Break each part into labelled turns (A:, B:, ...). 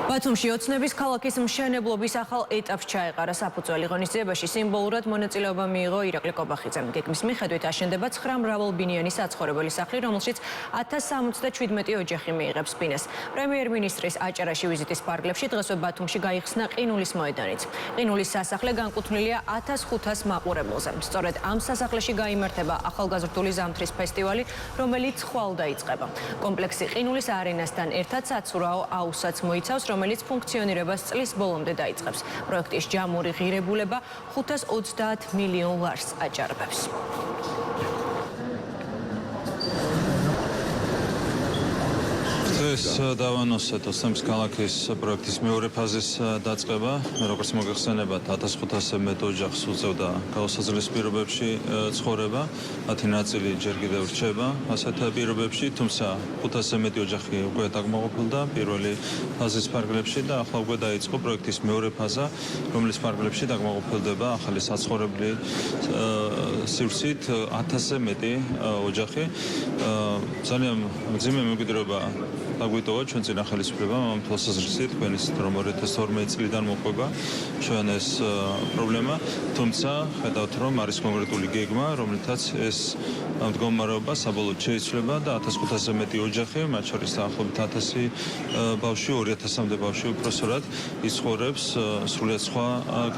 A: ბათუმში ოცნების ქალაქის მშენებლობის ახალ ეტაპს ჩაეყარა საფუძველი ღონისძიებაში სიმბოლურად მონაწილეობა მიიღო ირაკლი კობახიძემ. გეგმის მიხედვით აშენდება 9 მრავალბინიანი საცხოვრებელი სახლი, რომელშიც 1077 ოჯახი მიიღებს ბინას. პრემიერ-მინისტრის აჭარაში ვიზიტის პარკლებში დღესვე ბათუმში გაიხსნა ყინულის მოედანიც. ყინულის სასახლე განკუთვნილია 1500 მაყურებელზე. სწორედ ამ სასახლეში გაიმართება ახალგაზრდული ზამთრის ფესტივალი, რომელიც ხვალ დაიწყება. კომპლექსი ყინულის არენასთან ერთად საცურაო აუსაც მოიცავს, რომელიც ფუნქციონირებას წლის ბოლომდე დაიწყებს. პროექტის ჯამური ღირებულება 530 მილიონ ლარს აჭარბებს.
B: ეს დავანოსეთ ოცნების ქალაქის პროექტის მეორე ფაზის დაწყება, როგორც მოგეხსენებათ 1500 მეტ ოჯახს უწევდა გაუსაძლეს პირობებში ცხოვრება, მათი ნაწილი ჯერ კიდევ რჩება ასეთ პირობებში, თუმცა 500 მეტი ოჯახი უკვე დაკმაყოფილდა პირველი ფაზის ფარგლებში და ახლა უკვე დაიწყო პროექტის მეორე ფაზა, რომლის ფარგლებში დაკმაყოფილდება ახალი საცხოვრებელი სივრცით 1000-ზე მეტი ოჯახი. ძალიან მძიმე მემკვიდრეობა დაგვიტოვა ჩვენ წინა ხელისუფლებამ ამ თვალსაზრისით, თქვენის რომ 2012 წლიდან მოყვება ჩვენ ეს პრობლემა, თუმცა ხედავთ რომ არის კონკრეტული გეგმა, რომლითაც ეს მდგომარეობა საბოლოოდ შეიცვლება და 1500-ზე მეტი ოჯახი, მათ შორის დაახლოებით 1000 ბავშვი, 2000-მდე ბავშვი უпроსორად იცხოვრებს სრულიად სხვა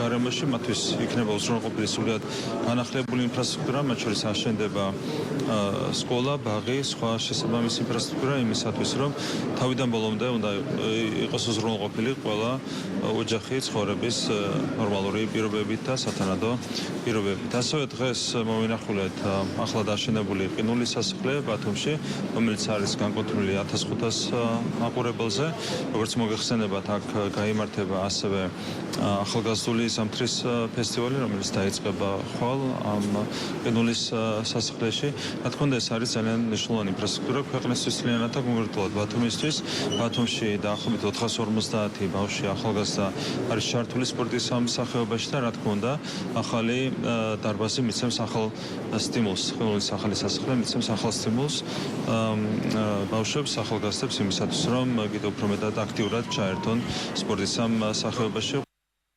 B: გარემოში, მათთვის იქნება უზრუნველყოფილი სრულიად განახლებული ინფრასტრუქტურა, მათ შორის აშენდება სკოლა, ბაღი, სხვა შესაბამისი ინფრასტრუქტურა იმისათვის, რომ თავიდან ბოლომდე უნდა იყოს უზრუნველყოფილი ყველა ოჯახი ცხოვრების ნორმალური პირობებით და სათანადო პირობებით. ასევე დღეს მოვინახულეთ ახლად აშენებული ყინულის სასახლე ბათუმში, რომელიც არის განკუთვნილი 1500 მაყურებელზე. როგორც მოგეხსენებათ, აქ გაიმართება ასევე ახალგაზრდული ზამთრის ფესტივალი, რომელიც დაიწყება ხვალ ამ ყინულის სასახლეში. რა თქმა უნდა, ეს არის ძალიან მნიშვნელოვანი ინფრასტრუქტურა ქვეყნისთვის მთლიანად და კონკრეტულად ბათუმისთვის. ბათუმში დაახლოებით 450 ბავშვი ახალგაზრდა არის ჩართული სპორტის სამსახიობაში და რა თქმა უნდა, ახალი დარბაზი მიცემს ახალ სტიმულს, ყინულის ახალი სასახლე მიცემს ახალ სტიმულს ბავშვებს, ახალგაზრდებს იმისათვის, რომ კიდევ უფრო მეტად აქტიურად ჩაერთონ სპორტის სამსახიობაში.